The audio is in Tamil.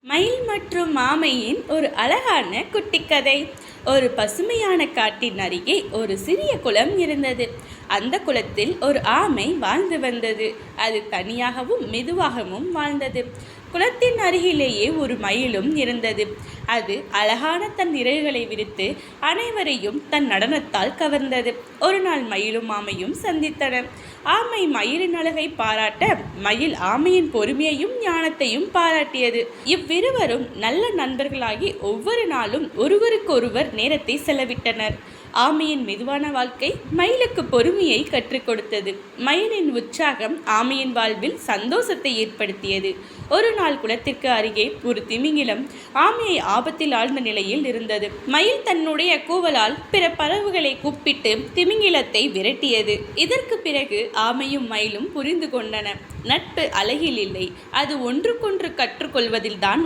மயில் மற்றும் ஆமையின் ஒரு அழகான குட்டிக்கதை. ஒரு பசுமையான காட்டின் அருகே ஒரு சிறிய குளம் இருந்தது. அந்த குளத்தில் ஒரு ஆமை வாழ்ந்து வந்தது. அது தனியாகவும் மெதுவாகவும் வாழ்ந்தது. குளத்தின் அருகிலேயே ஒரு மயிலும் இருந்தது. அது அழகான தன் இறகுகளை விரித்து அனைவரையும் தன் நடனத்தால் கவர்ந்தது. ஒரு நாள் மயிலும் ஆமையும் சந்தித்தன. ஆமை மயிலின் அழகை பாராட்ட, மயில் ஆமையின் பொறுமையையும் ஞானத்தையும் பாராட்டியது. இவ்விருவரும் நல்ல நண்பர்களாகி ஒவ்வொரு நாளும் ஒருவருக்கொருவர் நேரத்தை செலவிட்டனர். ஆமையின் மெதுவான வாழ்க்கை மயிலுக்கு பொறுமையை கற்றுக் கொடுத்தது. மயிலின் உற்சாகம் ஆமையின் வாழ்வில் சந்தோஷத்தை ஏற்படுத்தியது. ஒரு நாள் குளத்திற்கு அருகே ஒரு திமிங்கிலம் ஆமையை ஆபத்தில் ஆழ்ந்த நிலையில் இருந்தது. மயில் தன்னுடைய கூவலால் பிற பறவைகளை கூப்பிட்டு திமிங்கிலத்தை விரட்டியது. இதற்கு பிறகு ஆமையும் மயிலும் புரிந்து கொண்டன. நட்பு அழகில் இல்லை, அது ஒன்றுக்கொன்று கற்றுக்கொள்வதில்தான்